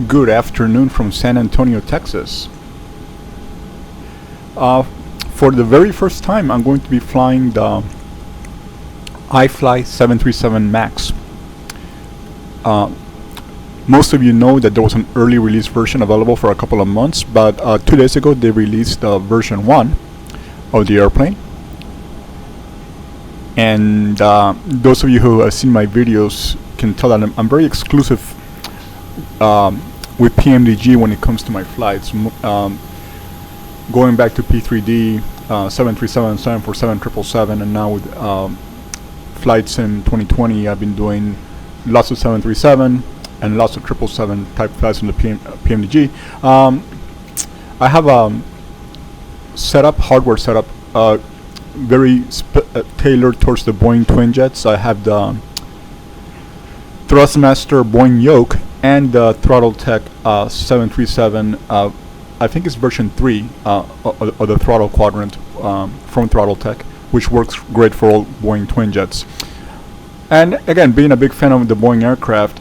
Good afternoon from San Antonio, Texas. For the very first time, I'm going to be flying the IFly 737 MAX. Most of you know that there was an early release version available for a couple of months, but 2 days ago they released version 1 of the airplane. And those of you who have seen my videos can tell that I'm very exclusive with PMDG when it comes to my flights. Going back to P3D, 737, 747, 777, and now with flights in 2020, I've been doing lots of 737 and lots of 777 type flights in the PMDG. I have a hardware setup, very tailored towards the Boeing twin jets. I have the Thrustmaster Boeing yoke and the Throttle Tech 737. I think it's version 3 of the throttle quadrant from Throttle Tech, which works great for all Boeing twin jets. And again, being a big fan of the Boeing aircraft,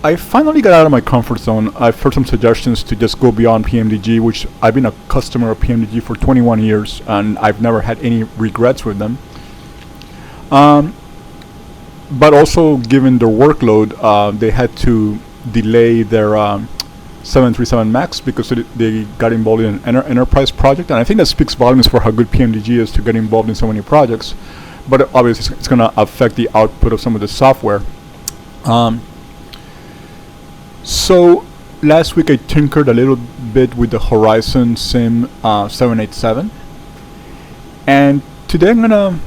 I finally got out of my comfort zone. I've heard some suggestions to just go beyond PMDG, which I've been a customer of PMDG for 21 years, and I've never had any regrets with them. But also, given their workload, they had to delay their 737 MAX because they got involved in an enterprise project, and I think that speaks volumes for how good PMDG is to get involved in so many projects. But obviously, it's going to affect the output of some of the software. So last week I tinkered a little bit with the Horizon Sim 787, and today I'm going to,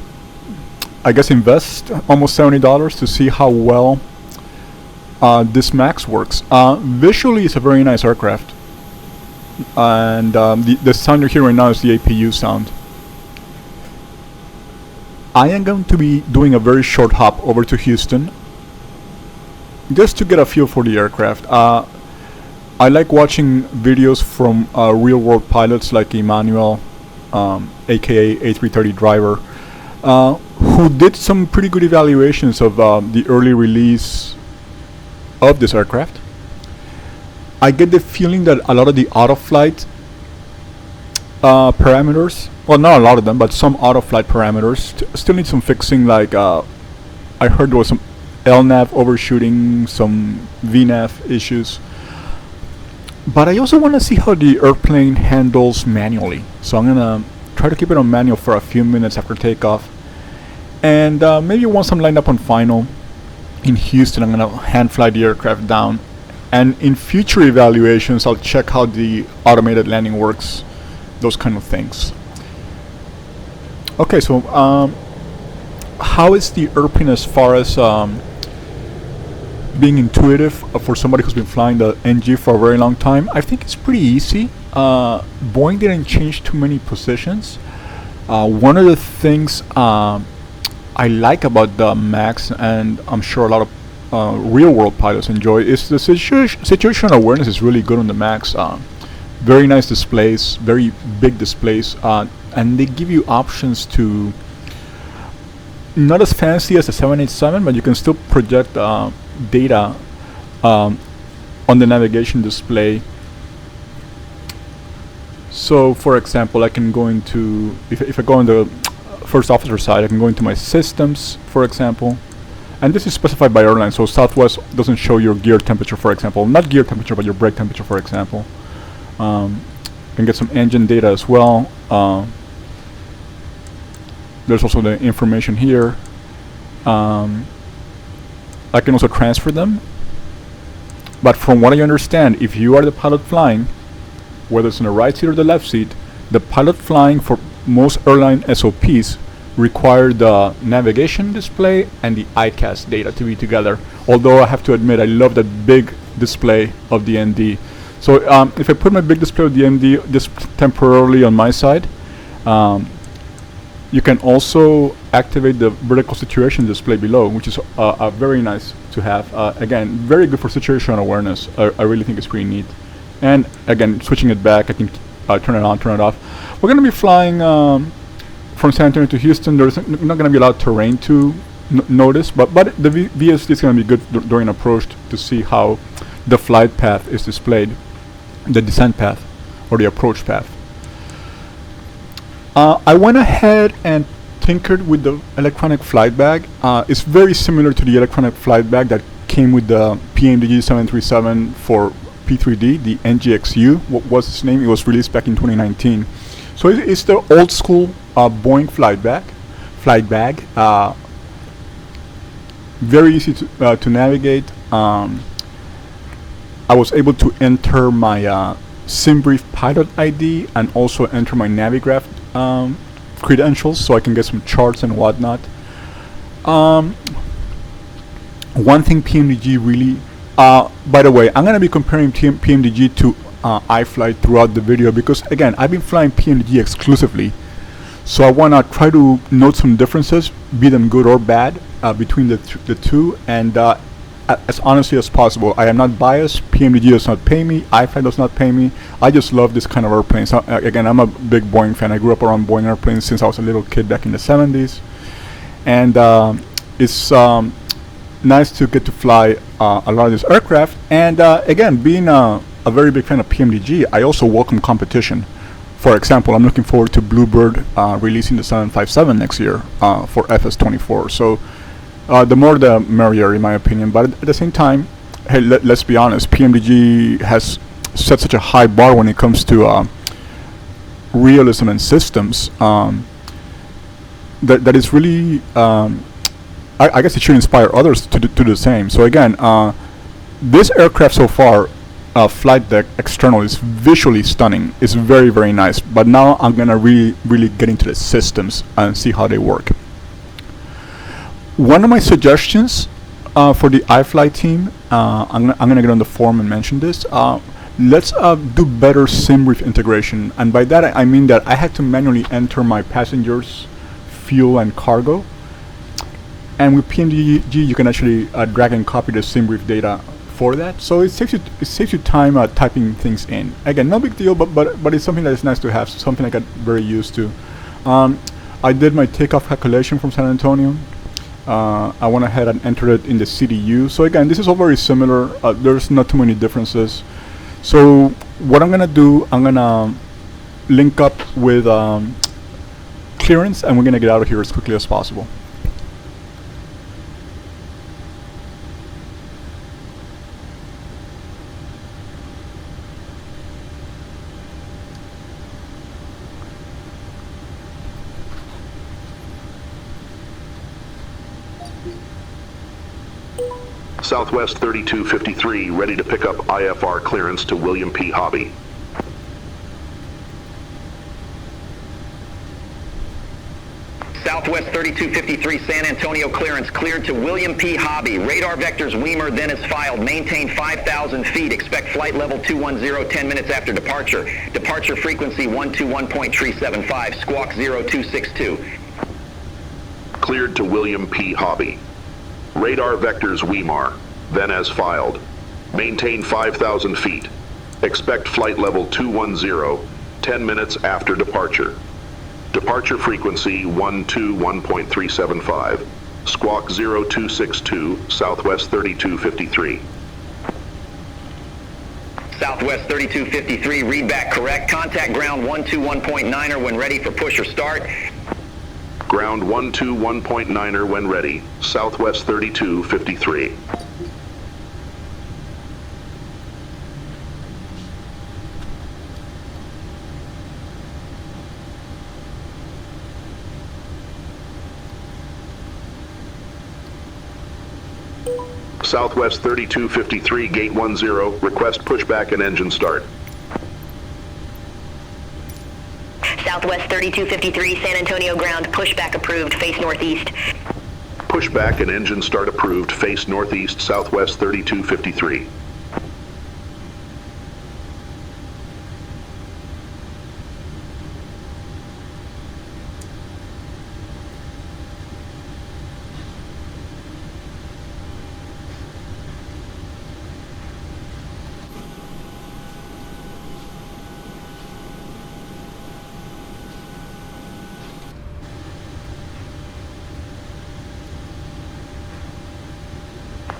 I guess, invest almost $70 to see how well this MAX works. Visually, it's a very nice aircraft, and the sound you're hearing right now is the APU sound. I am going to be doing a very short hop over to Houston just to get a feel for the aircraft. I like watching videos from real-world pilots like Emmanuel, aka A330 driver, who did some pretty good evaluations of the early release of this aircraft. I get the feeling that a lot of the auto-flight parameters, well, not a lot of them, but some auto-flight parameters still need some fixing. Like I heard there was some LNAV overshooting, some VNAV issues. But I also want to see how the airplane handles manually. So I'm gonna try to keep it on manual for a few minutes after takeoff. And maybe once I'm lined up on final in Houston, I'm gonna hand fly the aircraft down. And in future evaluations, I'll check how the automated landing works, those kind of things. Okay, so how is the airplane as far as being intuitive for somebody who's been flying the NG for a very long time? I think it's pretty easy. Boeing didn't change too many positions. One of the things I like about the MAX, and I'm sure a lot of real-world pilots enjoy, is the situational awareness is really good on the MAX. Very nice displays, very big displays, and they give you options to, not as fancy as the 787, but you can still project data on the navigation display. So for example, I can go into, if I go on the first officer side, I can go into my systems, for example, and this is specified by Airlines, so Southwest doesn't show your gear temperature, for example, not gear temperature but your brake temperature, for example. You can get some engine data as well. There's also the information here. I can also transfer them, but from what I understand, if you are the pilot flying, whether it's in the right seat or the left seat, the pilot flying for most airline SOPs require the navigation display and the ICAS data to be together. Although I have to admit, I love that big display of the ND. So if I put my big display of the ND just temporarily on my side, you can also activate the vertical situation display below, which is very nice to have. Again, very good for situational awareness. I really think it's pretty neat. And again, switching it back, I can turn it on, turn it off. We're going to be flying from San Antonio to Houston. There's not going to be a lot of terrain to notice, but the VSD is going to be good during approach to see how the flight path is displayed, the descent path or the approach path. I went ahead and tinkered with the electronic flight bag. It's very similar to the electronic flight bag that came with the PMDG 737 for P3D, the NGXU. What was its name? It was released back in 2019. So it's the old school Boeing flight bag. Very easy to navigate. I was able to enter my Simbrief pilot ID and also enter my Navigraph credentials so I can get some charts and whatnot. One thing PMDG really, by the way, I'm going to be comparing PMDG to IFly throughout the video because again, I've been flying PMDG exclusively, so I want to try to note some differences, be them good or bad, between the two, and as honestly as possible. I am not biased. PMDG does not pay me. IFly does not pay me. I just love this kind of airplanes. Again, I'm a big Boeing fan. I grew up around Boeing airplanes since I was a little kid back in the 70s. And it's nice to get to fly a lot of these aircraft. And again, being a very big fan of PMDG, I also welcome competition. For example, I'm looking forward to Bluebird releasing the 757 next year for FS24. So the more the merrier, in my opinion. But at the same time, hey, let's be honest, PMDG has set such a high bar when it comes to realism and systems that is really, I guess it should inspire others to do the same. So again, this aircraft so far, flight deck external, is visually stunning. It's very, very nice. But now I'm gonna really get into the systems and see how they work. One of my suggestions for the iFly team, I'm gonna get on the forum and mention this. Let's do better Simbrief integration, and by that I mean that I had to manually enter my passengers, fuel, and cargo. And with PMDG, you can actually drag and copy the Simbrief data for that. So it saves you time typing things in. Again, no big deal, but it's something that is nice to have. Something I got very used to. I did my takeoff calculation from San Antonio. I went ahead and entered it in the CDU. So again, this is all very similar. There's not too many differences. So what I'm gonna do, I'm gonna link up with clearance, and we're gonna get out of here as quickly as possible. Southwest 3253, ready to pick up IFR clearance to William P. Hobby. Southwest 3253, San Antonio clearance cleared to William P. Hobby. Radar vectors Weimer, then is filed. Maintain 5,000 feet. Expect flight level 210 10 minutes after departure. Departure frequency 121.375, squawk 0262. Cleared to William P. Hobby. Radar vectors Weimar, then as filed. Maintain 5,000 feet. Expect flight level 210, 10 minutes after departure. Departure frequency 121.375, squawk 0262, Southwest 3253. Southwest 3253, read back correct. Contact ground 121.9er when ready for push or start. Ground 121.9er when ready, Southwest 3253. Southwest 3253, gate 10, request pushback and engine start. Southwest 3253, San Antonio ground, pushback approved, face northeast. Pushback and engine start approved, face northeast, Southwest 3253.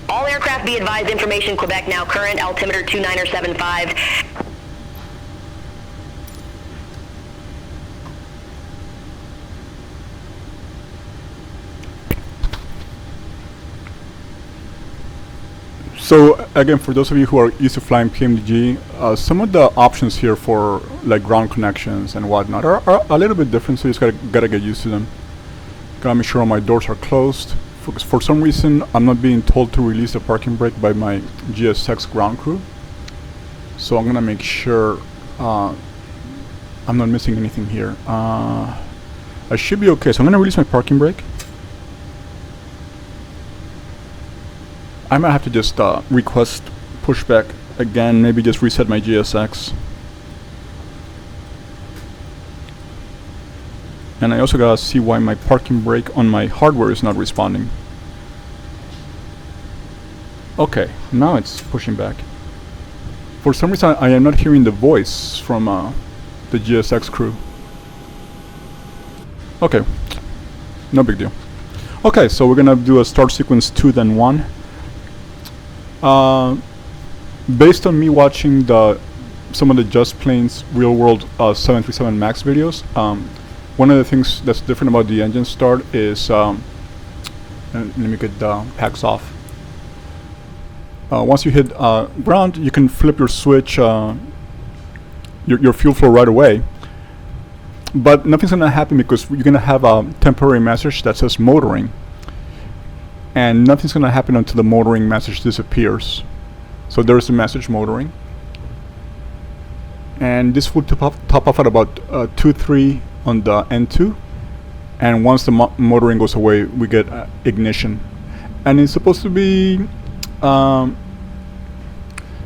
All aircraft Aircraft be advised, information Quebec now current, altimeter 2975. So again, for those of you who are used to flying PMDG, some of the options here for like ground connections and whatnot are a little bit different, so you just gotta get used to them. Gotta make sure all my doors are closed. For some reason, I'm not being told to release the parking brake by my GSX ground crew, so I'm gonna make sure I'm not missing anything here. I should be okay, so I'm gonna release my parking brake. I might have to just request pushback again, maybe just reset my GSX. And I also gotta see why my parking brake on my hardware is not responding. Okay, now it's pushing back. For some reason I am not hearing the voice from the GSX crew. Okay, no big deal. Okay, so we're gonna do a start sequence 2 then 1. Based on me watching some of the Just Planes real world 737 MAX videos, one of the things that's different about the engine start is, and let me get the packs off. Once you hit ground, you can flip your switch, your fuel flow right away. But nothing's gonna happen because you're gonna have a temporary message that says motoring. And nothing's gonna happen until the motoring message disappears. So there's the message motoring. And this will top off at about 2-3 on the N2. And once the motoring goes away, we get ignition. And it's supposed to be,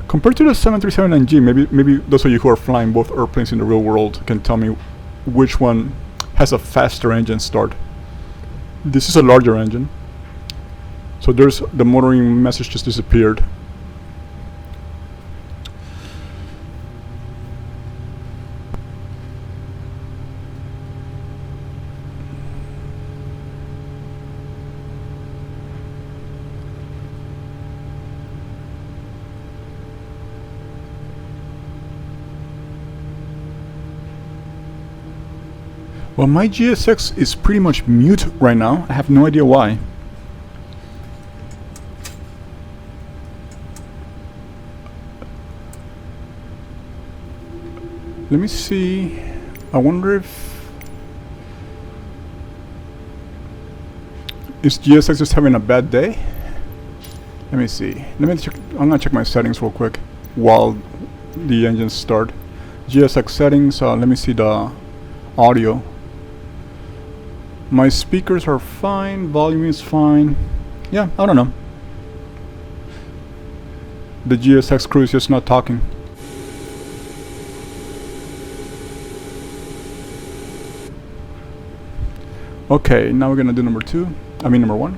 compared to the 737NG, maybe those of you who are flying both airplanes in the real world can tell me which one has a faster engine start. This is a larger engine. So there's the motoring message just disappeared. Well, my GSX is pretty much mute right now. I have no idea why. Let me see. I wonder if is GSX just having a bad day? Let me see. Let me check. I'm gonna check my settings real quick while the engines start. GSX settings. Let me see the audio. My speakers are fine. Volume is fine. Yeah, I don't know. The GSX crew is just not talking. Okay, now we're gonna do number 1.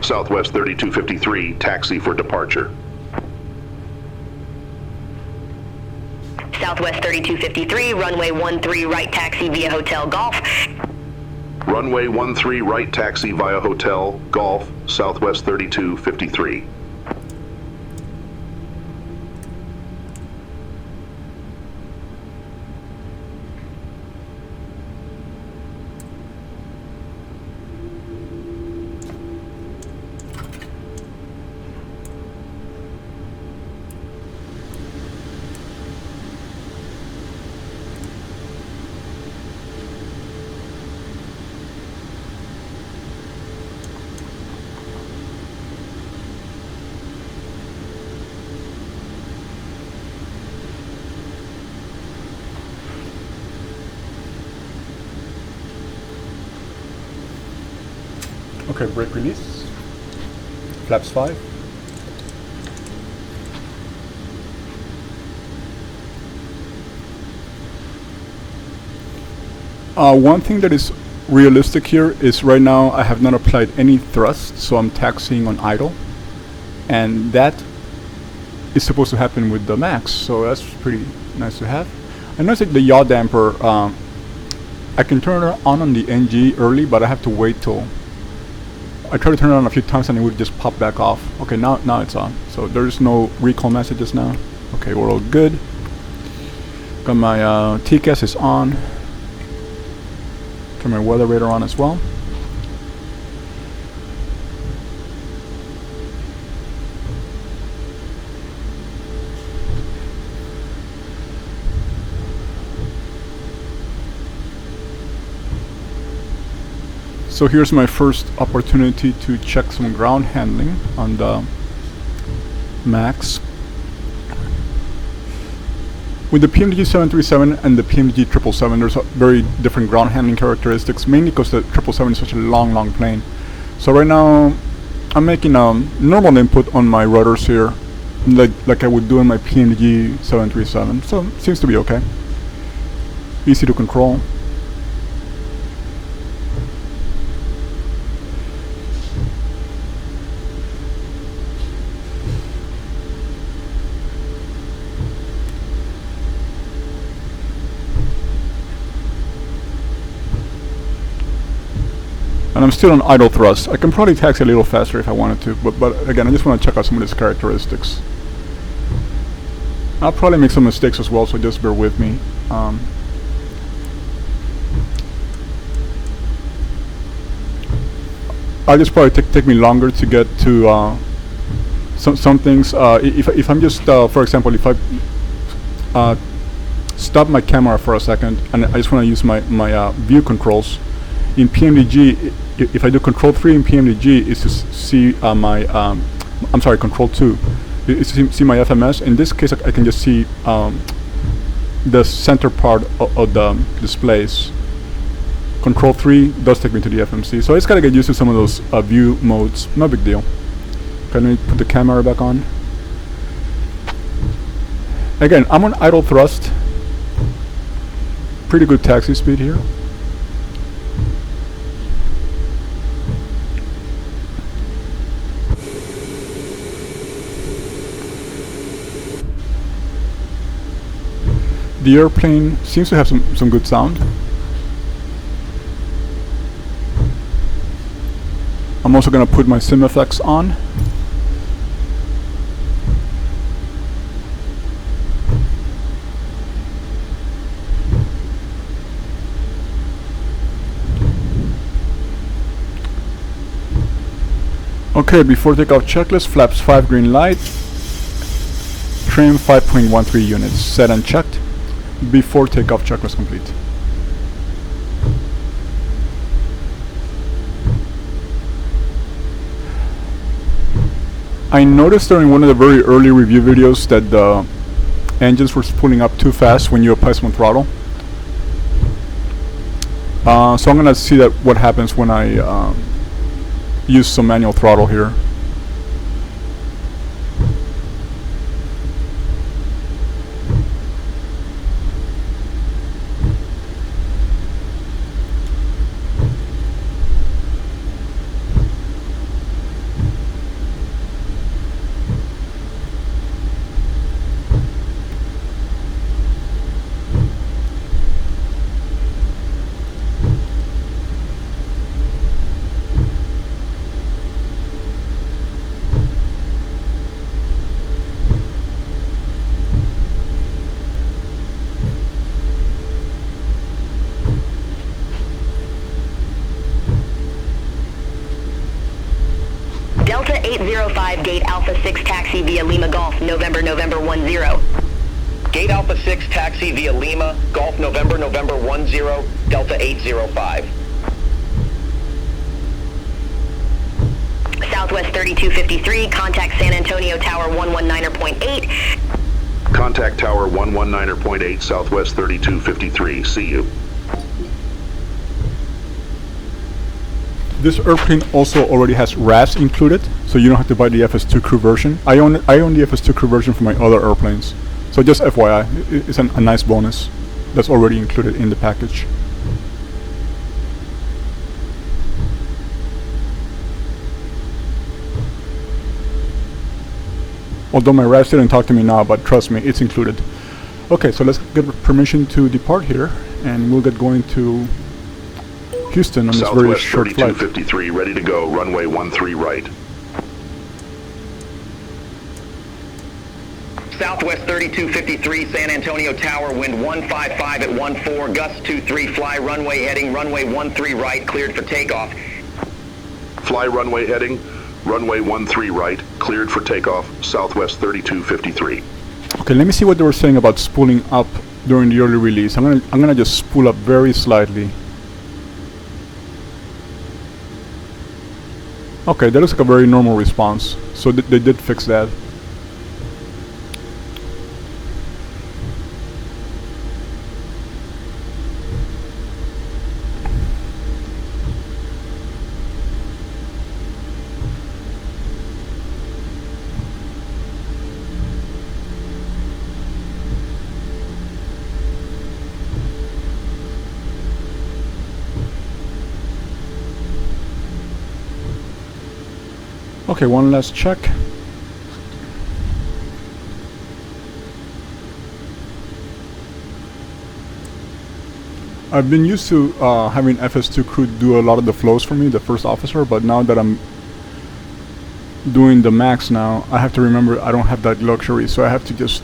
Southwest 3253, taxi for departure. Southwest 3253, runway 13 right taxi via Hotel Golf. Runway 13 right taxi via Hotel Golf, Southwest 3253. Okay, brake release. Flaps 5. One thing that is realistic here is right now I have not applied any thrust, so I'm taxiing on idle, and that is supposed to happen with the Max, so that's pretty nice to have. I noticed that the yaw damper, I can turn it on the NG early, but I have to wait till I tried to turn it on a few times and it would just pop back off. Okay, now it's on, so there's no recall messages now. Okay, we're all good. Got my TCAS is on. Turn my weather radar on as well. So here's my first opportunity to check some ground handling on the Max. With the PMDG 737 and the PMDG 777, there's a very different ground handling characteristics, mainly because the 777 is such a long plane. So right now, I'm making a normal input on my rudders here, like I would do in my PMDG 737. So it seems to be okay. Easy to control. And I'm still on idle thrust. I can probably taxi a little faster if I wanted to, but again, I just want to check out some of these characteristics. I'll probably make some mistakes as well, so just bear with me. I'll just probably take me longer to get to some things. If I'm just, for example, if I stop my camera for a second and I just want to use my view controls, in PMDG, if I do Control 3 in PMDG, is to see my, I'm sorry, Control 2, is to see my FMS. In this case, I can just see the center part of the displays. Control 3 does take me to the FMC, so I just gotta get used to some of those view modes. No big deal. Can I put the camera back on? Again, I'm on idle thrust. Pretty good taxi speed here. The airplane seems to have some good sound. I'm also going to put my sim effects on. Okay, before takeoff checklist, flaps 5 green light, trim 5.13 units, set and checked. Before takeoff checklist complete. I noticed during one of the very early review videos that the engines were spooling up too fast when you apply some throttle. So I'm gonna see that what happens when I use some manual throttle here. Delta 805, gate Alpha 6 taxi via Lima Golf, November 10. Gate Alpha 6 taxi via Lima, Golf November 10, Delta 805. Southwest 3253, contact San Antonio Tower 119.8. Contact Tower 119.8, Southwest 3253. See you. This airplane also already has RAS included, so you don't have to buy the FS2 Crew version. I own the FS2 Crew version for my other airplanes. So just FYI, it's a nice bonus that's already included in the package. Although my RAS didn't talk to me now, but trust me, it's included. Okay, so let's get permission to depart here, and we'll get going to Houston on this very short flight. Southwest 3253, ready to go, runway 13 right. Southwest 3253, San Antonio Tower, wind 155 at 14, gust 23, fly runway heading, runway 13 right, cleared for takeoff. Fly runway heading, runway 13 right, cleared for takeoff, Southwest 3253. Okay, let me see what they were saying about spooling up during the early release. I'm gonna just spool up very slightly. Okay, that looks like a very normal response. So they did fix that. Okay, one last check. I've been used to having FS2 Crew do a lot of the flows for me, the first officer, but now that I'm doing the max now, I have to remember I don't have that luxury, so I have to just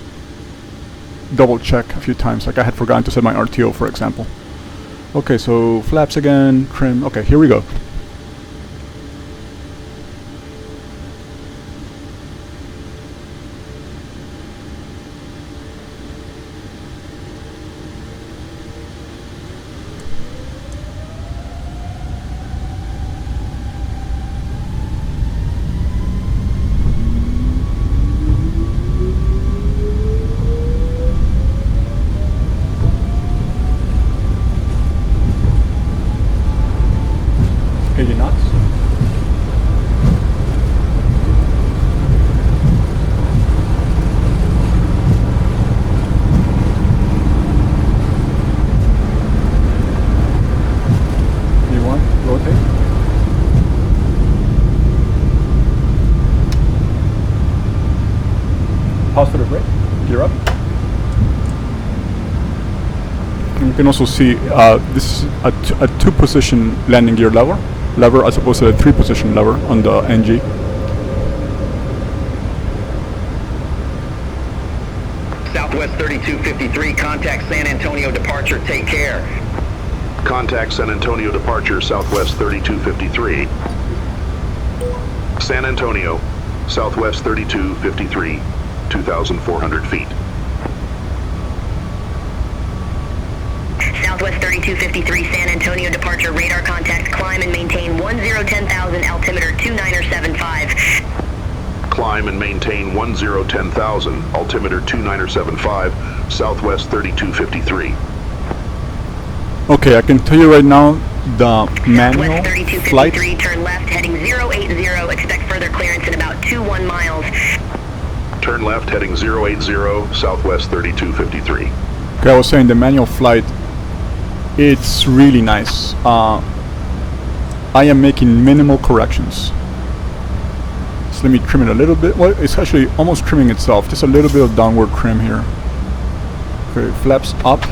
double check a few times, like I had forgotten to set my RTO, for example. Okay, so flaps again, trim, okay, here we go. Positive rate, gear up. And you can also see this is a two-position landing gear lever as opposed to a three-position lever on the NG. Southwest 3253, contact San Antonio departure, take care. Contact San Antonio departure, Southwest 3253. San Antonio, Southwest 3253, 2,400 feet. Southwest 3253, San Antonio departure, radar contact, climb and maintain 1010,000, altimeter 2975. Climb and maintain 1010,000, altimeter 2975, Southwest 3253. Okay, I can tell you right now, the manual Southwest 3253, flight. turn left, heading 080, expect further clearance in about 21 miles. Turn left, heading 080, Southwest 3253. Okay, I was saying the manual flight, it's really nice. I am making minimal corrections. So let me trim it a little bit. Well, it's actually almost trimming itself. Just a little bit of downward trim here. Okay, flaps up.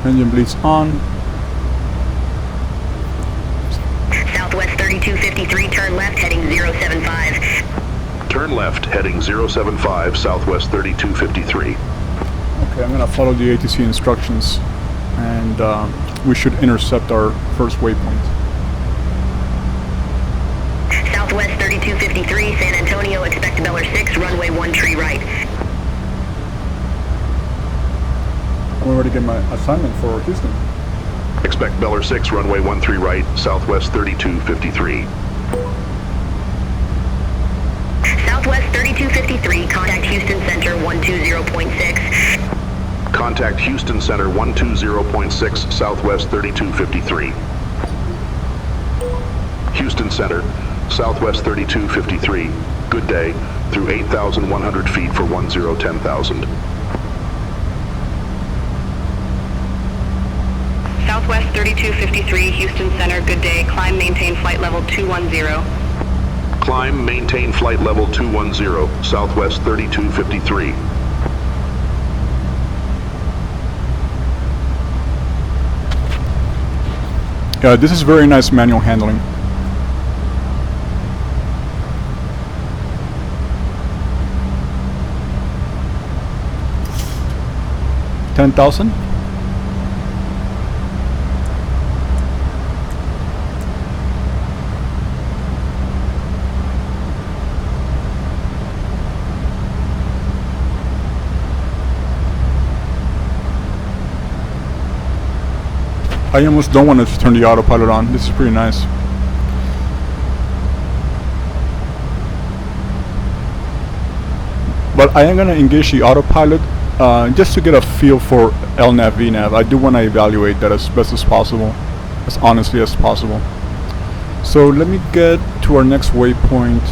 Engine bleeds on. Southwest 3253, turn left, heading 075. Turn left, heading 075, Southwest 3253. Okay, I'm gonna follow the ATC instructions, and we should intercept our first waypoint. Southwest 3253, San Antonio, expect Beller 6, runway 13 right. I'm already getting my assignment for Houston. Expect Beller 6, runway 13 right, Southwest 3253. Southwest 3253, contact Houston Center 120.6. Contact Houston Center 120.6 Southwest 3253. Houston Center, Southwest 3253. Good day, through 8,100 feet for 1010,000. Southwest 3253, Houston Center, good day. Climb, maintain flight level 210. Climb, maintain flight level 210, Southwest 3253. Yeah, this is very nice manual handling. $10,000. I almost don't want to turn the autopilot on. This is pretty nice. But I am going to engage the autopilot just to get a feel for LNAV, VNAV. I do want to evaluate that as best as possible, as honestly as possible. So let me get to our next waypoint.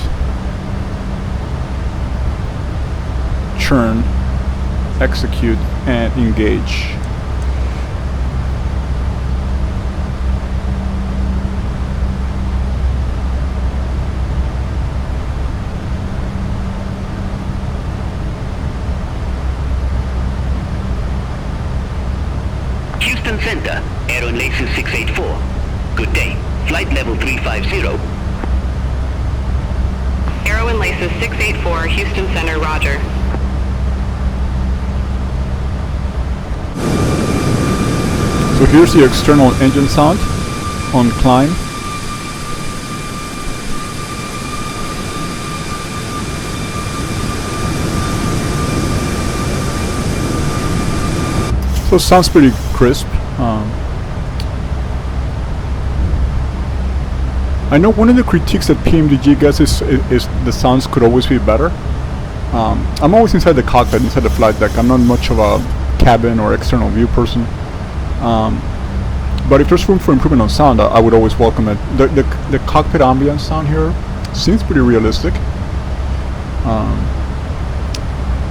Churn, execute, and engage. Houston Center, Airlines 684. Good day. Flight level 350. Aero and Laces 684, Houston Center, roger. So here's the external engine sound on climb. So it sounds pretty crisp. I know one of the critiques that PMDG gets is the sounds could always be better. I'm always inside the cockpit, inside the flight deck. I'm not much of a cabin or external view person. But if there's room for improvement on sound, I would always welcome it. The cockpit ambience sound here seems pretty realistic.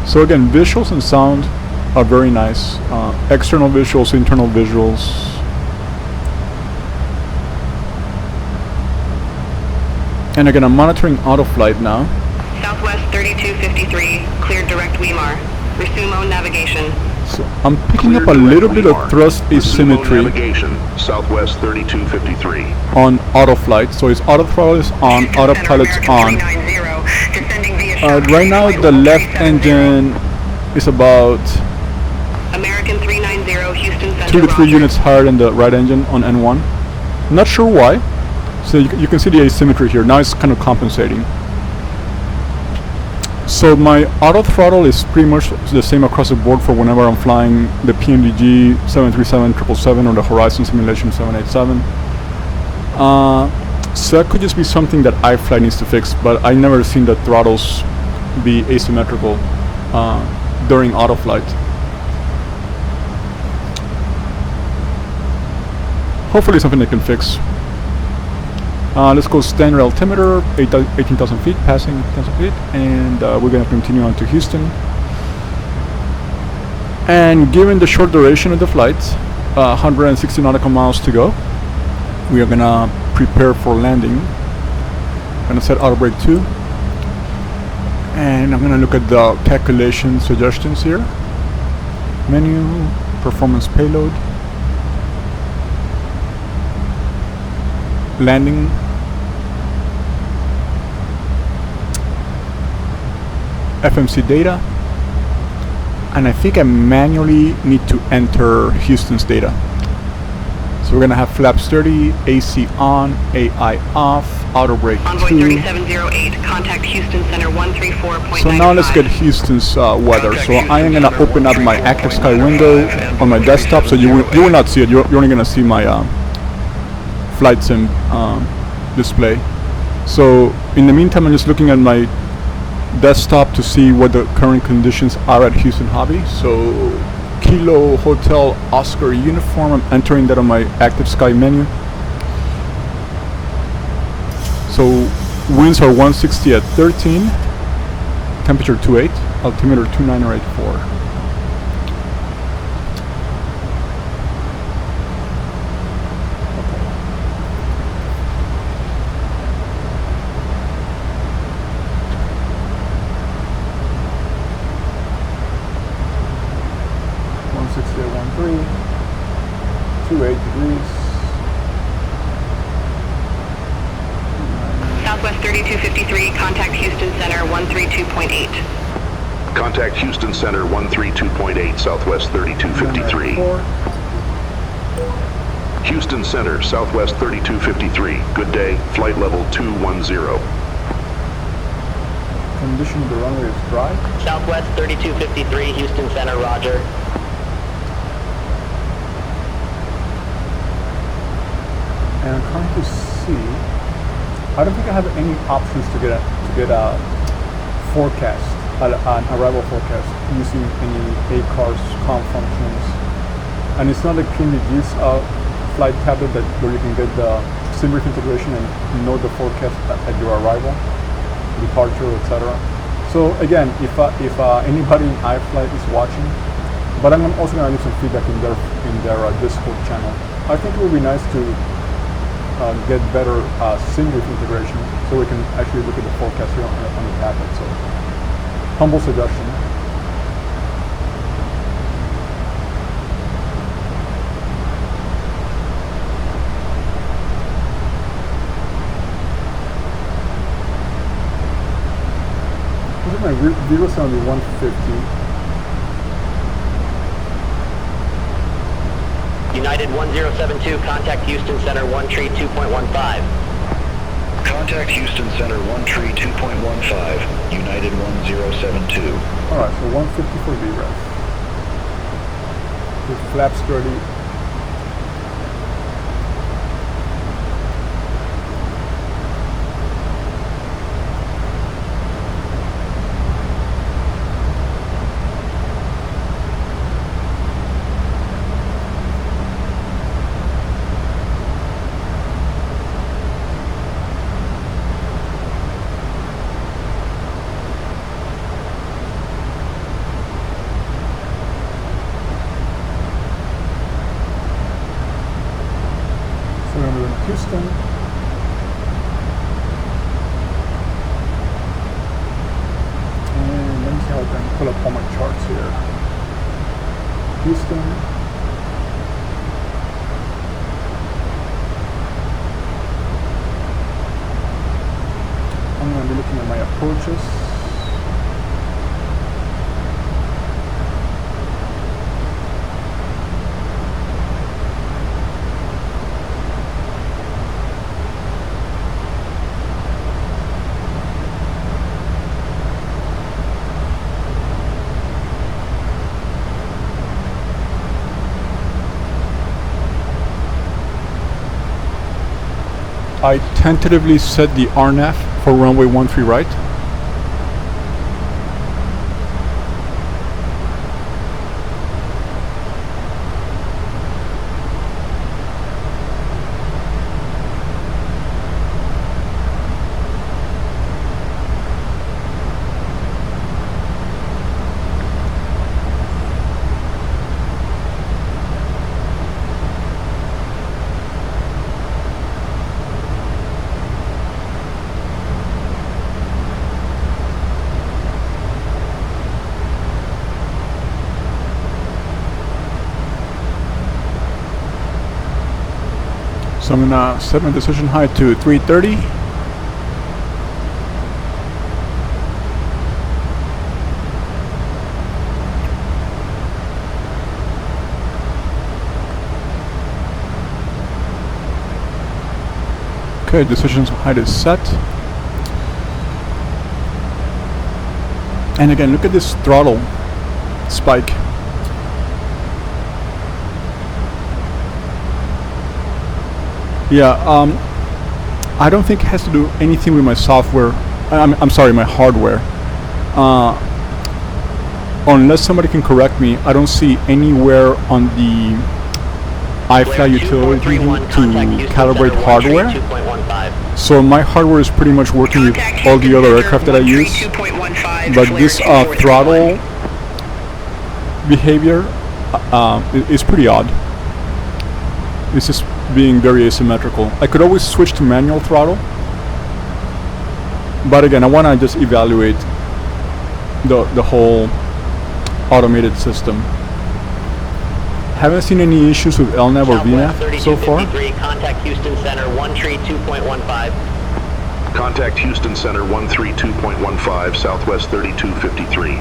So again, visuals and sound are very nice. External visuals, internal visuals. And again, I'm monitoring autoflight now. Southwest 3253, cleared direct WEMAR. Resume own navigation. So I'm picking up a little bit of thrust asymmetry Navigation, Southwest 3253. on autoflight. So its auto throttle is on, autopilot's on. Right now the left engine is about American 390, Houston Center, 2 to 3 roger. units higher than the right engine on N1. Not sure why. So you can see the asymmetry here. Now it's kind of compensating. So my auto throttle is pretty much the same across the board for whenever I'm flying the PMDG 737, 777 or the Horizon Simulation 787. So that could just be something that IFly needs to fix, but I've never seen the throttles be asymmetrical during autoflight. Hopefully something they can fix. Let's go standard altimeter, 18,000 feet, passing 10,000 feet, and we're going to continue on to Houston. And given the short duration of the flight, 160 nautical miles to go, we are going to prepare for landing. I'm going to set auto brake 2, and I'm going to look at the calculation suggestions here. Menu, performance payload, landing, FMC data, and I think I manually need to enter Houston's data. So we're gonna have flaps 30, AC on, AI off, auto brake Envoy 2. 3708, contact Houston Center 134.95. So now let's get Houston's weather. So I am gonna open up my active sky window on my desktop, so you will not see it. You're only gonna see my flight sim display. So in the meantime, I'm just looking at my desktop to see what the current conditions are at Houston Hobby. So Kilo Hotel Oscar uniform. I'm entering that on my active sky menu. So winds are 160 at 13, temperature 28, altimeter 2984. Southwest 3253, contact Houston Center 132.8. Contact Houston Center 132.8, Southwest 3253. Houston Center, Southwest 3253. Good day, flight level 210. Condition of the runway is dry. Southwest 3253, Houston Center, roger. And I'm trying to see. I don't think I have any options to get a forecast, an arrival forecast using any ACARS comm functions. And it's not like PNG's flight tablet where you can get the Simbrief integration and know the forecast at your arrival, departure, etc. So again, if anybody in IFly is watching, but I'm also going to leave some feedback in their Discord channel. I think it would be nice to get better Simbrief integration so we can actually look at the forecast here on the tablet. So, humble suggestion. This is my Vivo 150. United 1072, contact Houston Center 132.15. Contact Houston Center 132.15, United 1072. Alright, so 150 for VREF. With flaps ready. Houston. And let me see how I can pull up all my charts here. Houston. I'm going to be looking at my approaches. I tentatively set the RNAV for runway 13 right. So I'm gonna set my decision height to 330. Okay, decision height is set. And again, look at this throttle spike. Yeah, I don't think it has to do anything with my software. I'm sorry, my hardware. unless somebody can correct me, I don't see anywhere on the IFly utility to calibrate hardware. So my hardware is pretty much working with all the other aircraft that I use. But this throttle behavior is pretty odd. This is being very asymmetrical. I could always switch to manual throttle, but again, I want to just evaluate the whole automated system. Haven't seen any issues with LNAV or VNAV so far. Contact Houston Center 132.15. Contact Houston Center 132.15, Southwest 3253.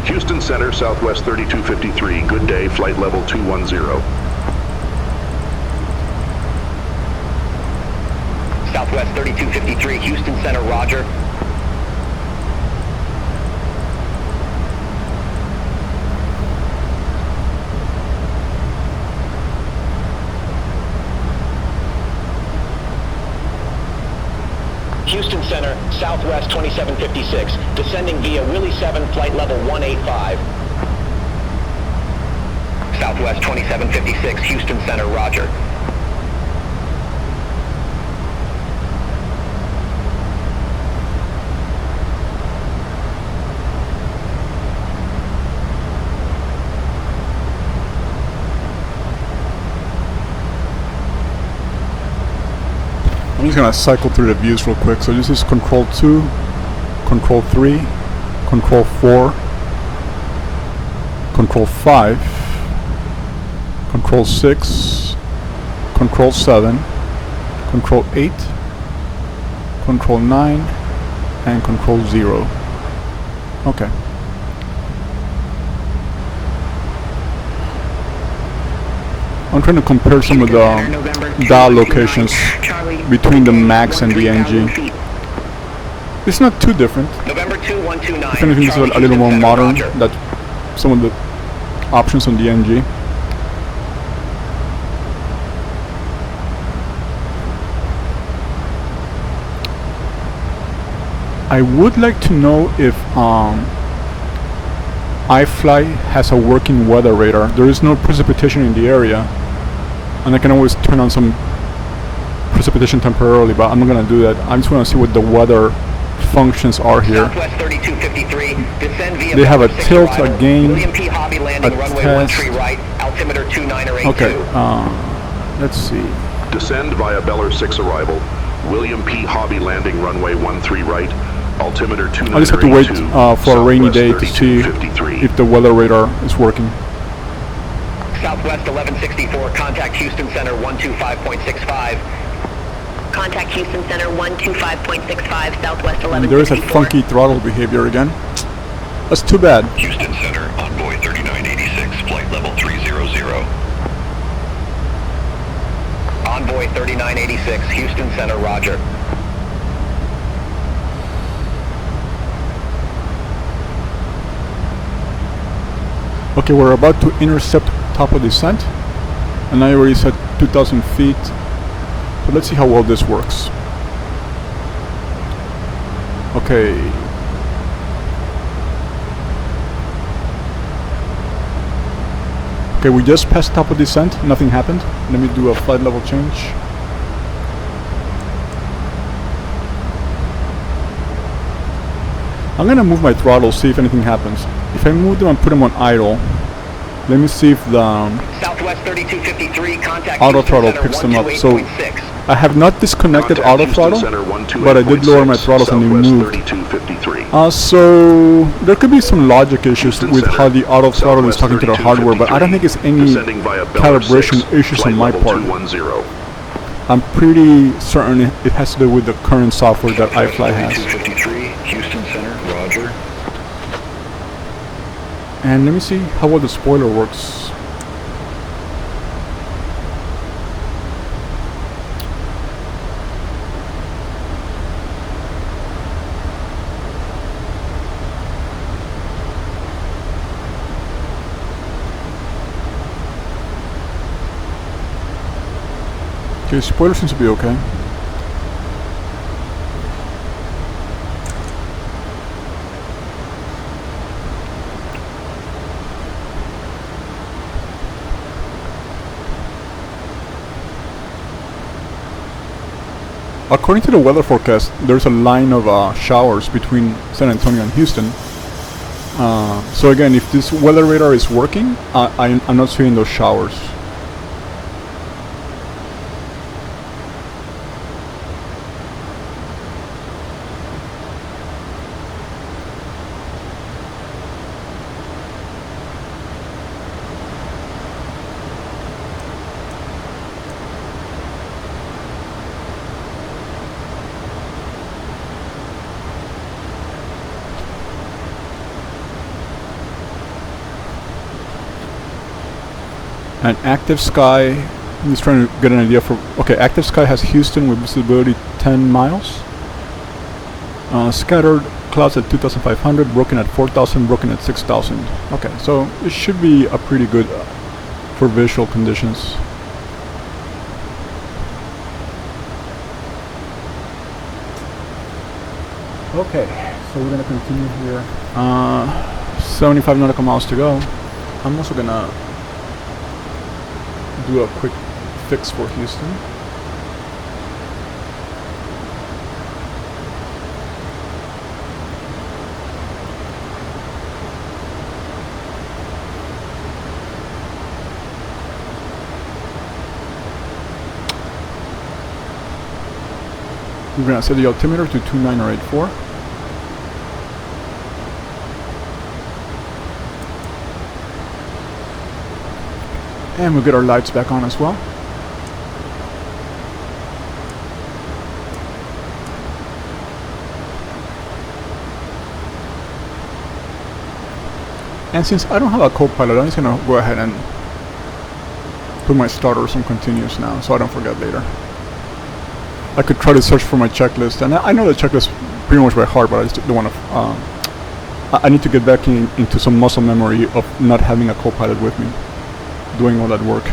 Houston Center, Southwest 3253. Good day, flight level 210. Southwest 3253, Houston Center, roger. Houston Center, Southwest 2756, descending via Willie 7, flight level 185. Southwest 2756, Houston Center, roger. I'm just gonna cycle through the views real quick. So this is control 2, control 3, control 4, control 5, control 6, control 7, control 8, control 9, and control 0. Okay. I'm trying to compare some of the dial locations between the Max and the NG. It's not too different. If anything, it's a little more modern than some of the options on the NG. I would like to know if IFly has a working weather radar. There is no precipitation in the area, and I can always turn on some precipitation temporarily, but I'm not going to do that. I just want to see what the weather functions are here. They have a tilt, a gain, a test. Okay, let's see. Descend via Beller 6 arrival. William P. Hobby landing runway 13 right. Altimeter 2982. I just have to wait for a rainy day to see if the weather radar is working. Southwest 1164, contact Houston Center 125.65. Contact Houston Center 125.65, Southwest 1164. And there is a funky throttle behavior again. That's too bad. Houston Center, Envoy 3986, flight level 300. Envoy 3986, Houston Center, roger. Okay, we're about to intercept top of descent, and I already set 2,000 feet. So let's see how well this works. Okay. Okay, we just passed top of descent. Nothing happened. Let me do a flight level change. I'm gonna move my throttle, see if anything happens. If I move them and put them on idle, let me see if the Southwest 3253, contact auto throttle picks them up. So I have not disconnected auto throttle, but I did lower my throttles and they moved. So there could be some logic issues with how the auto throttle is talking to the hardware, but I don't think it's any calibration issues on my part. I'm pretty certain it has to do with the current software that IFly has. Houston Center, roger. And let me see how well the spoiler works. Okay, spoiler seems to be okay. According to the weather forecast, there's a line of showers between San Antonio and Houston. So again, if this weather radar is working, I'm not seeing those showers. And active sky, I'm just trying to get an idea for, okay, active sky has Houston with visibility 10 miles. Scattered clouds at 2,500, broken at 4,000, broken at 6,000. Okay, so it should be a pretty good for visual conditions. Okay, so we're gonna continue here. 75 nautical miles to go. I'm also gonna do a quick fix for Houston. We're gonna set the altimeter to 29084. And we'll get our lights back on as well. And since I don't have a co-pilot, I'm just gonna go ahead and put my starters on continuous now, so I don't forget later. I could try to search for my checklist, and I know the checklist pretty much by heart, but I just don't want to. I need to get back into some muscle memory of not having a co-pilot with me, doing all that work.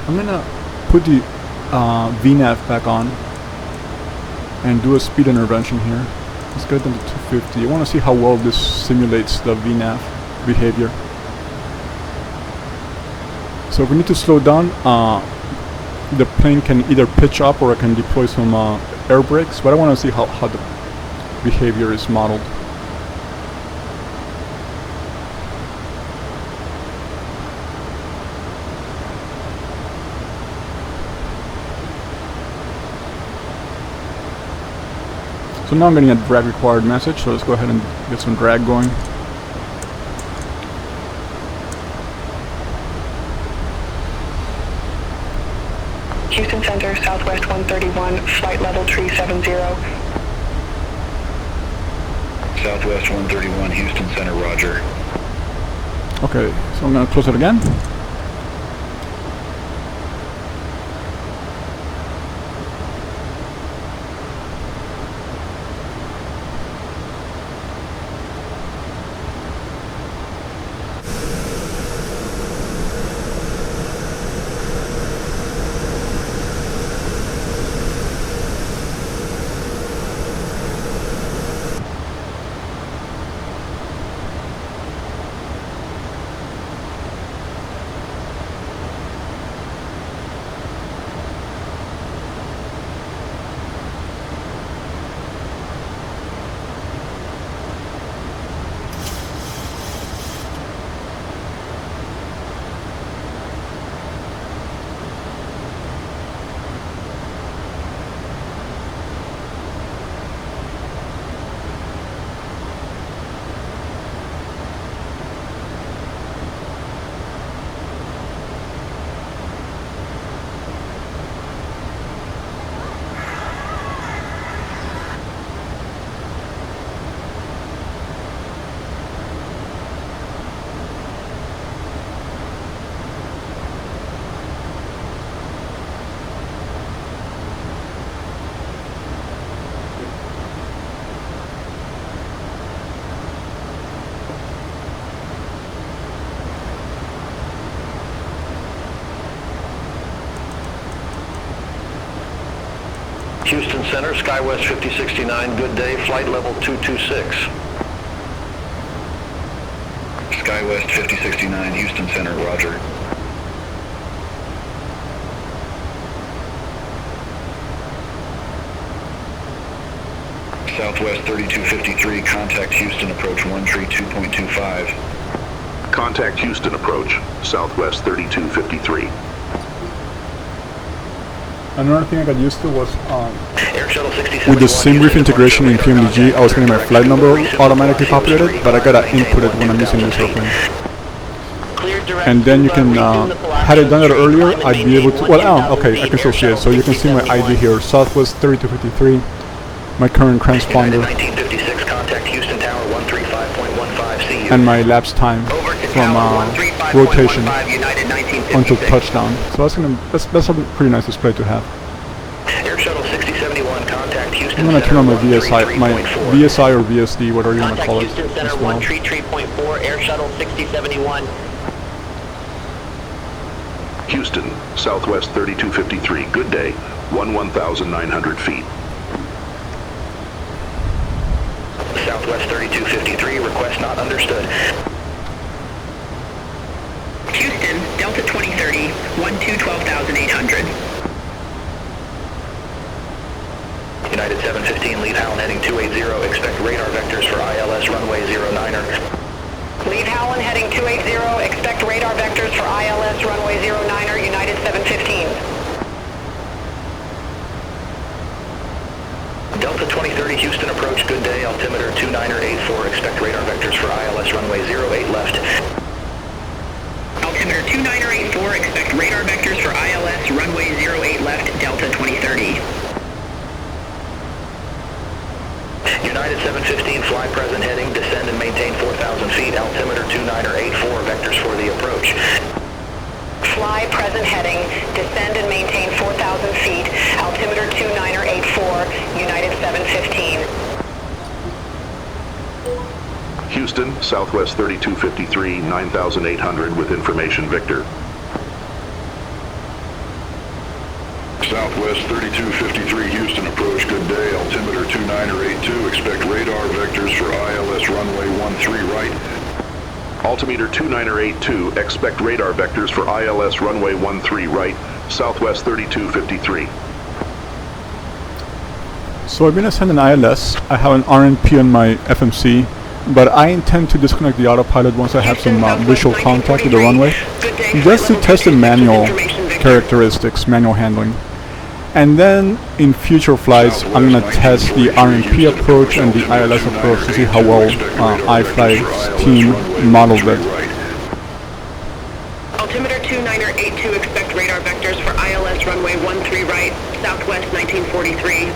I'm gonna put the VNAV back on and do a speed intervention here. Let's get them to 250. I want to see how well this simulates the VNAV behavior. So if we need to slow down, the plane can either pitch up or I can deploy some air brakes, but I want to see how the behavior is modeled. So now I'm getting a drag required message, so let's go ahead and get some drag going. Houston Center, Southwest 131, flight level 370. Southwest 131, Houston Center, roger. Okay, so I'm going to close it again. Houston Center, SkyWest 5069, good day, flight level 226. SkyWest 5069, Houston Center, roger. Southwest 3253, contact Houston approach 132.25. Contact Houston approach, Southwest 3253. Another thing I got used to was Air Shuttle 6071, with the Simbrief integration in PMDG, I was getting my flight number automatically populated, but I gotta input it when I'm using this airplane. And then you can, had I done it earlier, I'd be able to, well, okay, I can still see it. So you can see my ID here, Southwest 3253, my current transponder, 1956, contact Houston Tower 135.15, see you. and my lapse time from rotation until touchdown. So that's a pretty nice display to have. Air Shuttle 6071, contact Houston. I'm gonna turn on my VSI, my 13.4. VSI or VSD, whatever you wanna Contact call it, Houston Center as well. 133.4, Air Shuttle 6071. Houston, Southwest 3253, good day, 11,900 feet. Southwest 3253, request not understood. Houston, Delta 2030, 12,800. United 715, lead Howland heading 280, expect radar vectors for ILS runway 09er. Lead Howland heading 280, expect radar vectors for ILS runway 09er, United 715. Delta 2030, Houston approach, good day, altimeter 29er84, expect radar vectors for ILS runway 08 left. Altimeter 29er84, expect radar vectors for ILS runway 08 left, Delta 2030. United 715, fly present heading, descend and maintain 4,000 feet, altimeter 29er84, vectors for the approach. Fly present heading, descend and maintain 4,000 feet, altimeter 29er84, United 715. Houston, Southwest 3253, 9,800 with information Victor. Southwest 3253, Houston approach, good day, altimeter 29er82, expect radar vectors for ILS runway 13 right. Altimeter 29er82, expect radar vectors for ILS runway 13 right, Southwest 3253. So I've been assigned an ILS. I have an RNP on my FMC, but I intend to disconnect the autopilot once I have some visual contact with the runway, just to test the manual characteristics, manual handling. And then in future flights, I'm going to test the RNP approach and the ILS approach to see how well IFly's team modeled it. Altimeter 29er82, expect radar vectors for ILS runway 13 right, Southwest 1943.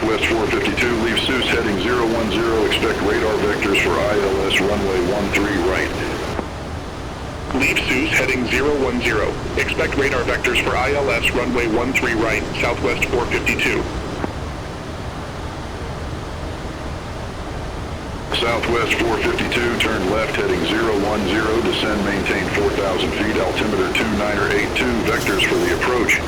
Southwest 452, leave Seuss heading 010, expect radar vectors for ILS runway 13 right. Leave Seuss heading 010. Expect radar vectors for ILS runway 13 right, Southwest 452. Southwest 452, turn left heading 010, descend, maintain 4,000 feet, altimeter 2982, vectors for the approach.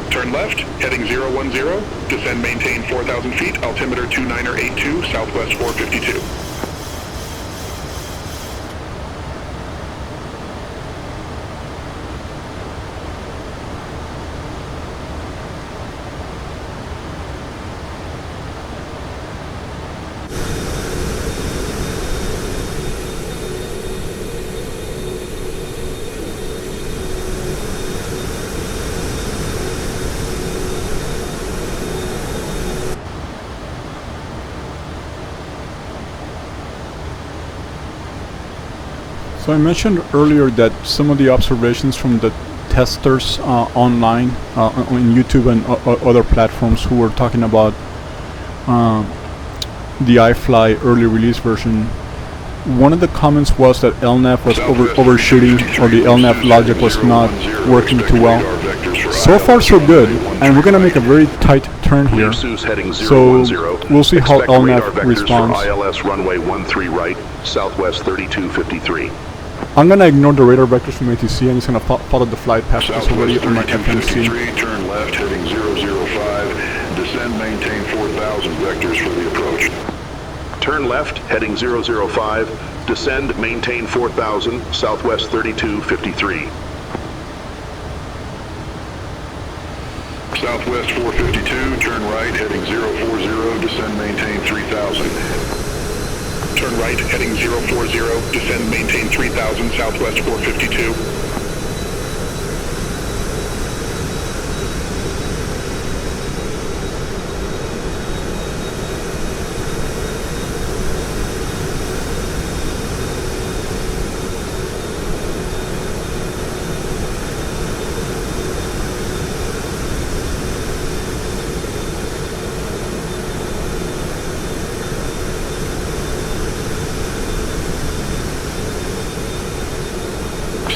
Turn left, heading 010, descend, maintain 4,000 feet, altimeter 2982, Southwest 452. So I mentioned earlier that some of the observations from the testers online on YouTube and other platforms who were talking about the iFly early release version, one of the comments was that LNAV was overshooting, or the LNAV logic was not working too well. So far so good, and we're going to make a very tight turn here, so we'll see how LNAV responds. ILS runway 13 right, Southwest 3253. I'm going to ignore the radar vectors from ATC and just going to follow the flight path that's already on my FMC. Turn left heading 005, descend, maintain 4,000, vectors for the approach. Turn left, heading 005, descend, maintain 4,000, Southwest 3253. Southwest 452, turn right, heading 040, descend, maintain 3,000. Turn right, heading 040, descend, maintain 3,000, Southwest 452.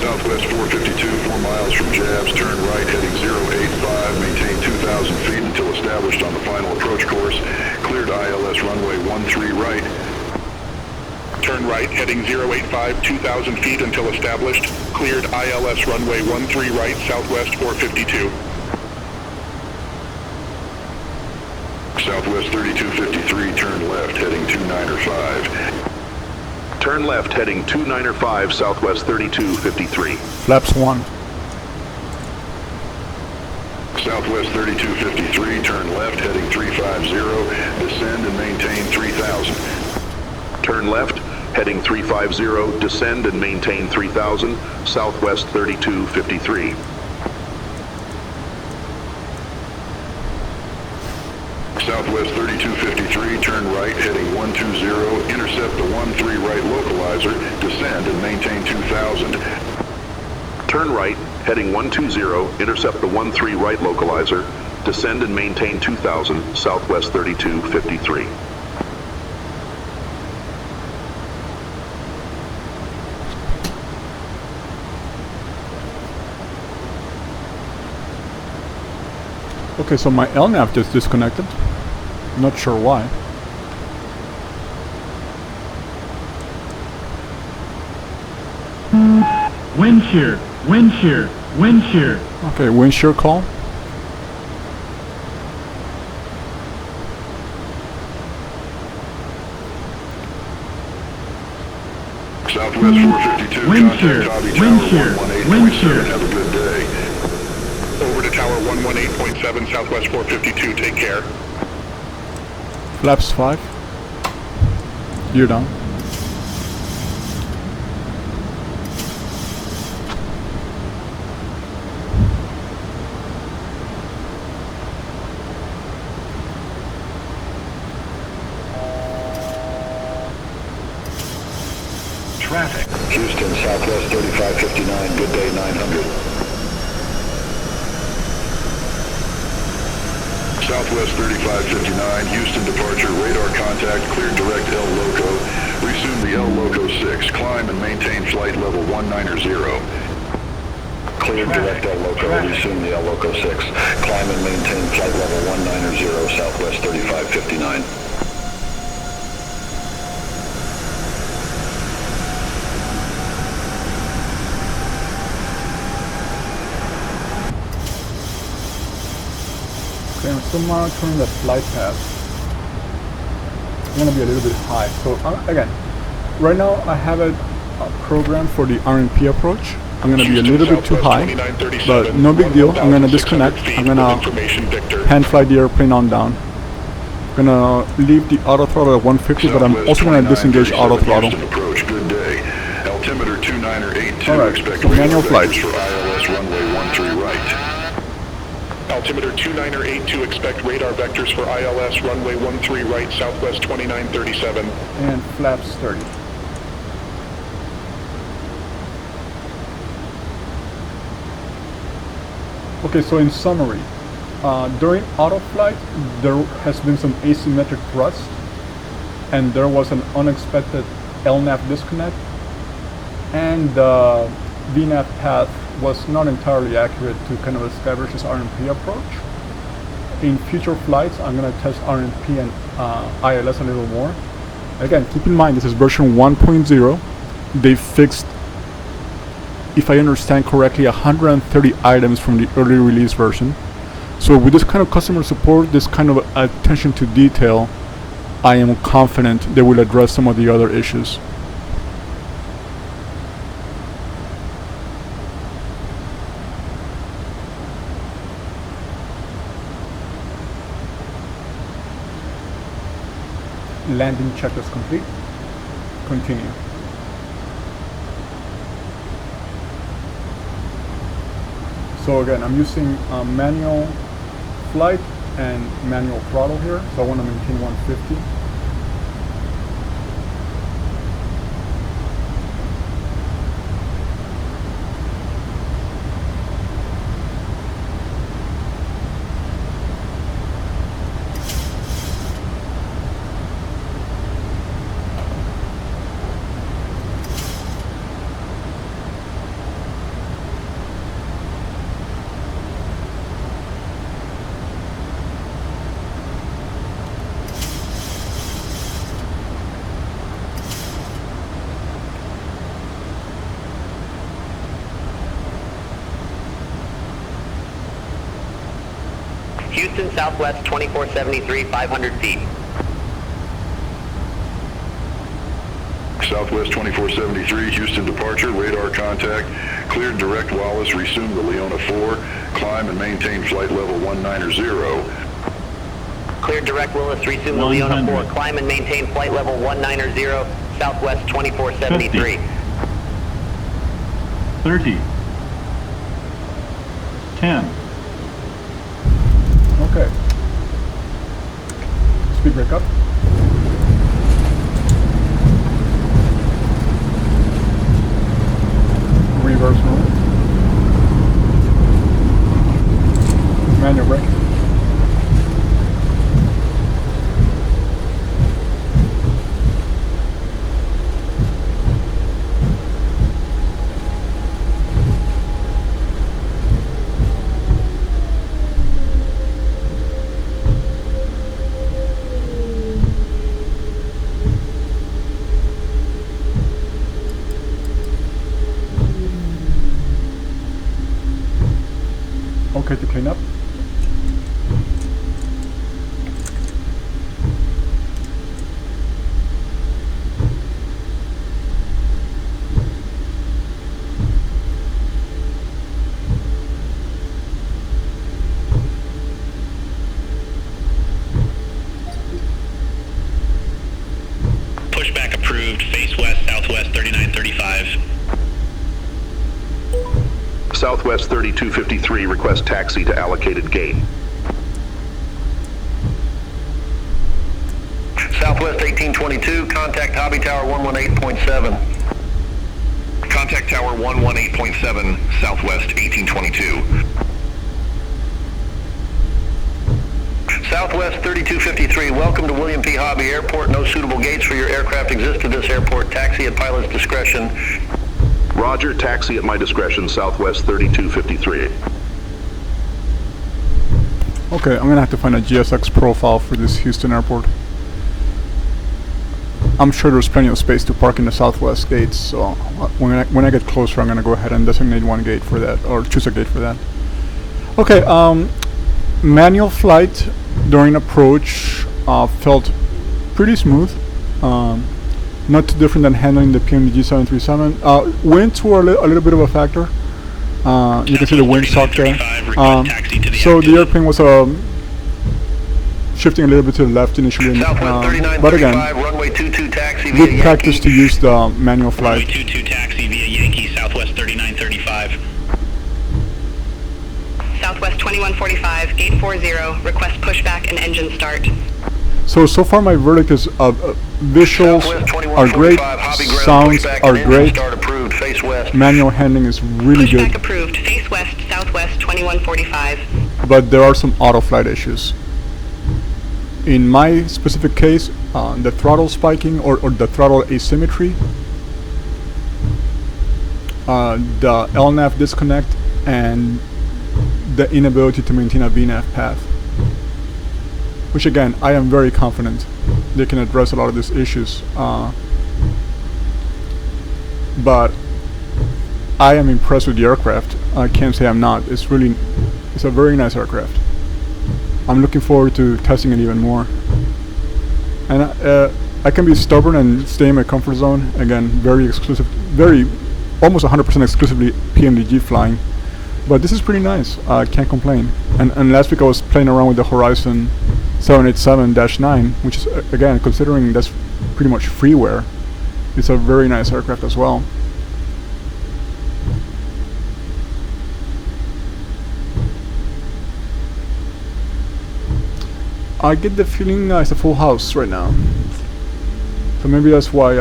Southwest 452, 4 miles from Jabs, turn right, heading 085, maintain 2,000 feet until established on the final approach course. Cleared ILS runway 13 right. Turn right, heading 085, 2,000 feet until established. Cleared ILS runway 13 right, Southwest 452. Southwest 3253, turn left, heading 295. Turn left, heading 295, Southwest 3253. Flaps 1. Southwest 3253, turn left, heading 350, descend and maintain 3,000. Turn left, heading 350, descend and maintain 3,000, Southwest 3253. Southwest 3253, turn right, heading 120, intercept the 13 right localizer, descend and maintain 2,000. Turn right, heading 120, intercept the 13 right localizer, descend and maintain 2,000, Southwest 3253. Okay, so my LNAV just disconnected. Not sure why. Wind shear, wind shear, wind shear. Okay, wind shear call. Southwest 452, wind shear, contact wind Tower shear, 118.7, wind shear. have a good day. Over to Tower 118.7, Southwest 452, take care. Flaps 5. You're done. Traffic. Houston, Southwest 3559, good day 900. Southwest 3559, Houston departure, radar contact, cleared direct L Loco. Resume the L Loco 6, climb and maintain flight level 190. Cleared direct L Loco, resume the L Loco 6, climb and maintain flight level 190, Southwest 3559. Okay, I'm still monitoring the flight path. I'm gonna be a little bit high. So again, right now I have it programmed for the RNP approach. I'm gonna be a little bit too high, but no big deal. I'm gonna disconnect. I'm gonna hand fly the airplane on down. I'm gonna leave the auto throttle at 150, but I'm also gonna disengage auto throttle. Approach, good day. Altimeter 2982, Alright, expect so manual flight. for ILS runway 13 right. Altimeter 2982, expect radar vectors for ILS runway 13 right, Southwest 2937. And flaps 30. Okay, so in summary, during auto flight, there has been some asymmetric thrust, and there was an unexpected LNAV disconnect, and the VNAV path was not entirely accurate to kind of establish this RNP approach. In future flights, I'm going to test RNP and ILS a little more. Again, keep in mind this is version 1.0. They fixed, if I understand correctly, 130 items from the early release version. So with this kind of customer support, this kind of attention to detail, I am confident they will address some of the other issues. Landing checklist complete. Continue. So again, I'm using manual flight and manual throttle here, so I want to maintain 150. Houston Southwest 2473, 500 feet. Southwest 2473, Houston departure, radar contact, cleared direct Wallace, resume the Leona 4, climb and maintain flight level 190. Cleared direct Willis, resume the Leona 4, climb and maintain flight level 190, Southwest 2473. 30. 10. Okay. Speed break up. Reverse mode. Manual brake. Okay to clean up. Pushback approved. Face west, Southwest 3935. Southwest 3253, request taxi to allocated gate. Southwest 1822, contact Hobby Tower 118.7. Contact Tower 118.7, Southwest 1822. Southwest 3253, welcome to William P. Hobby Airport. No suitable gates for your aircraft exist at this airport. Taxi at pilot's discretion. Roger, taxi at my discretion, Southwest 3253. Okay, I'm gonna have to find a GSX profile for this Houston airport. I'm sure there's plenty of space to park in the southwest gates, so when I get closer, I'm gonna go ahead and designate one gate for that, or choose a gate for that. Okay, manual flight during approach felt pretty smooth. Not too different than handling the PMDG 737. Winds were a little bit of a factor. You can see the wind shock there. So the airplane was shifting a little bit to the left initially, but again, runway 22 taxi via good practice to use the manual flight. Runway 22 taxi via Yankee, Southwest 3935. Southwest 2145, gate 40, request pushback and engine start. So far my verdict is visuals are great, sounds are great, manual handling is really good. Pushback approved, face west, Southwest 2145. But there are some auto flight issues. In my specific case, the throttle spiking or the throttle asymmetry, the LNAV disconnect, and the inability to maintain a VNAV path. Which again, I am very confident they can address a lot of these issues. But I am impressed with the aircraft. I can't say I'm not. It's a very nice aircraft. I'm looking forward to testing it even more. And I can be stubborn and stay in my comfort zone. Again, very exclusive, almost 100% exclusively PMDG flying. But this is pretty nice. I can't complain. And last week I was playing around with the Horizon 787-9, which is, again, considering that's pretty much freeware, it's a very nice aircraft as well. I get the feeling it's a full house right now. So maybe that's why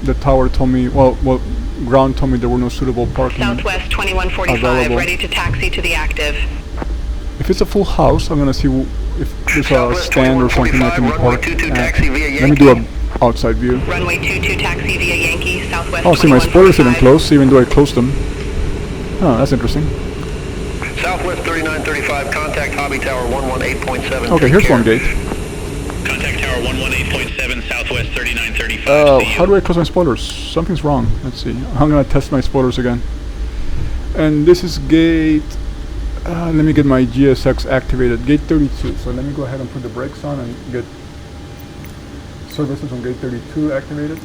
the tower told me, well, ground told me there were no suitable parking Southwest 2145, available. ready to taxi to the active. If it's a full house, I'm gonna see if there's a stand or something I can park. Let me do an outside view. Runway 22 taxi via Yankee, Southwest. Oh, see, my spoilers even close, even though I closed them. Oh, that's interesting. Southwest 3935, contact Hobby Tower 118.7. Okay, here's one gate. Contact Tower 118.7, Southwest 3935. How do I close my spoilers? Something's wrong. Let's see. I'm gonna test my spoilers again. And this is gate. Let me get my GSX activated. Gate 32. So let me go ahead and put the brakes on and get services on gate 32 activated.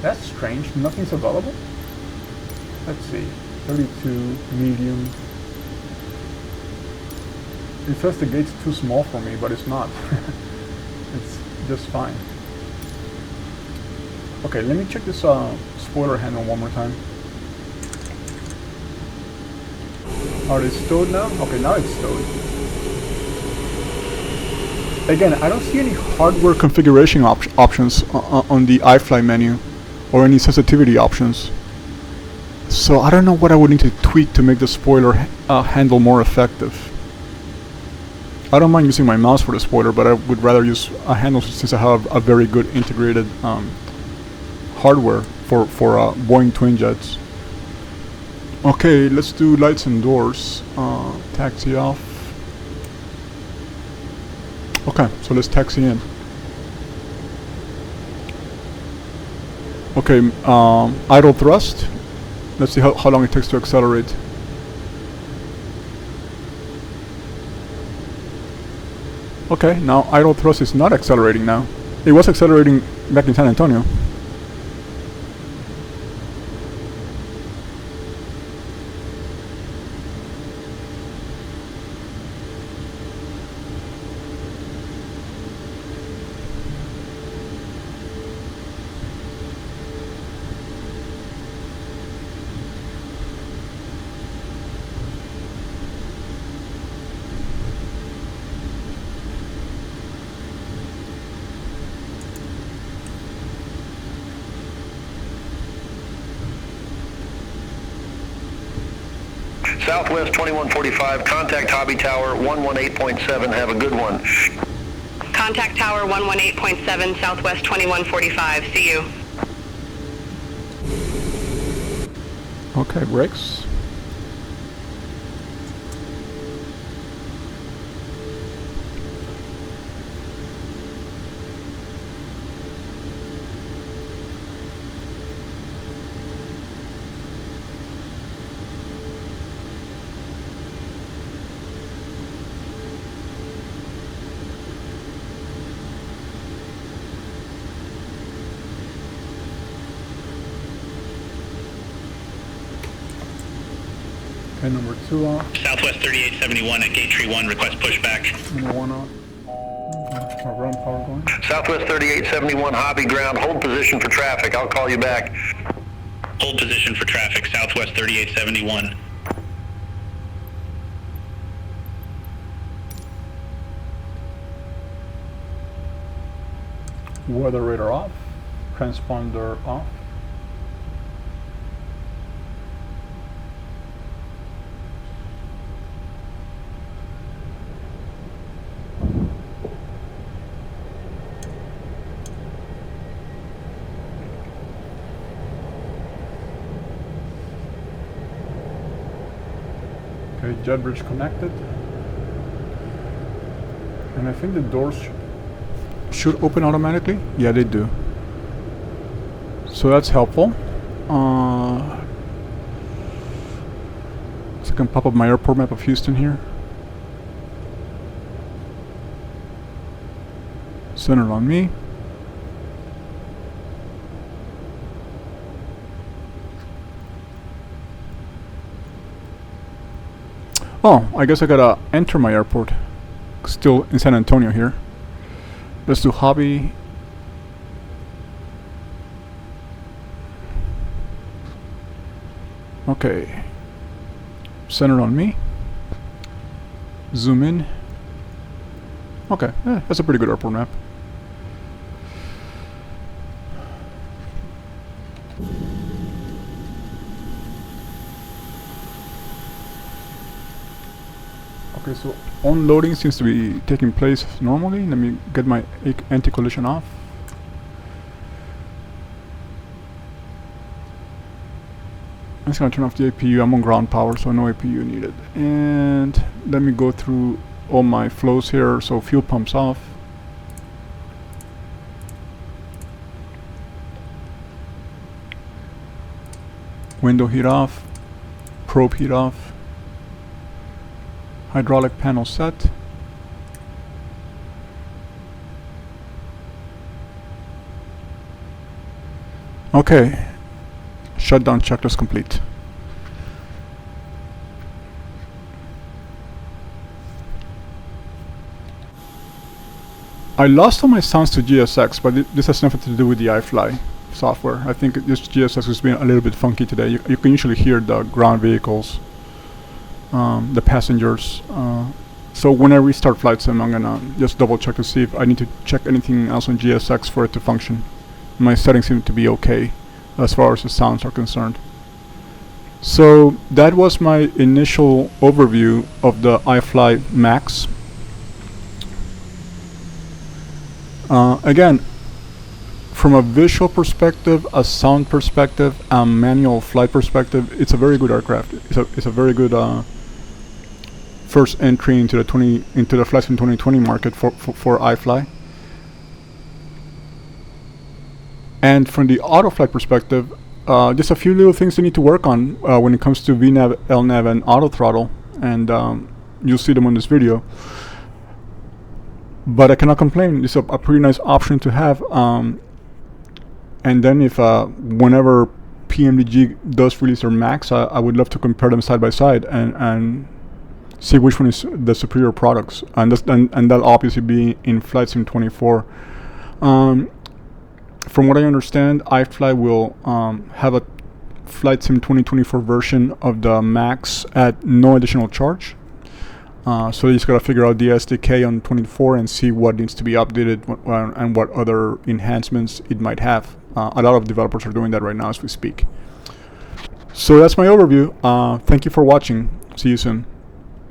That's strange. Nothing's available. Let's see. 32 medium. It says the gate's too small for me, but it's not. It's just fine. Okay, let me check this spoiler handle one more time. Are they stowed now? Okay, now it's stowed. Again, I don't see any hardware configuration options on the IFly menu, or any sensitivity options. So I don't know what I would need to tweak to make the spoiler handle more effective. I don't mind using my mouse for the spoiler, but I would rather use a handle since I have a very good integrated hardware for Boeing twin jets. Okay, let's do lights and doors. Taxi off. Okay, so let's taxi in. Okay, idle thrust. Let's see how long it takes to accelerate. Okay, now idle thrust is not accelerating now. It was accelerating back in San Antonio. Southwest 2145, contact Hobby Tower 118.7. Have a good one. Contact Tower 118.7, Southwest 2145. See you. Okay, brakes. Okay, number 2 off. Southwest 3871 at gate tree 1, request pushback. Number 1 off. Our ground power going. Southwest 3871, Hobby ground. Hold position for traffic. I'll call you back. Hold position for traffic, Southwest 3871. Weather radar off. Transponder off. Okay, jet bridge connected. And I think the doors should open automatically. Yeah, they do. So that's helpful. So I can pop up my airport map of Houston here. Centered on me. Oh, I guess I gotta enter my airport. Still in San Antonio here. Let's do hobby. Okay. Centered on me. Zoom in. Okay, that's a pretty good airport map. Okay, so unloading seems to be taking place normally. Let me get my anti-collision off. I'm just gonna turn off the APU. I'm on ground power, so no APU needed. And let me go through all my flows here. So fuel pumps off. Window heat off. Probe heat off. Hydraulic panel set. Okay. Shutdown checklist complete. I lost all my sounds to GSX, but this has nothing to do with the IFly software. I think this GSX has been a little bit funky today. You can usually hear the ground vehicles. The passengers. So when I restart flight sim, I'm gonna just double check to see if I need to check anything else on GSX for it to function. My settings seem to be okay as far as the sounds are concerned. So that was my initial overview of the IFly Max. Again, from a visual perspective, a sound perspective, a manual flight perspective, it's a very good aircraft. It's a very good first entry into the flight sim 2020 market for IFly. And from the auto flight perspective, just a few little things you need to work on when it comes to VNAV, LNAV, and auto throttle, and you'll see them on this video. But I cannot complain. It's a pretty nice option to have. And then if whenever PMDG does release their Max, I would love to compare them side by side and see which one is the superior products, and that'll obviously be in Flight Sim 24. From what I understand, iFly will have a Flight Sim 2024 version of the Max at no additional charge. So you just gotta figure out the SDK on 24 and see what needs to be updated and what other enhancements it might have. A lot of developers are doing that right now as we speak. So that's my overview. Thank you for watching. See you soon.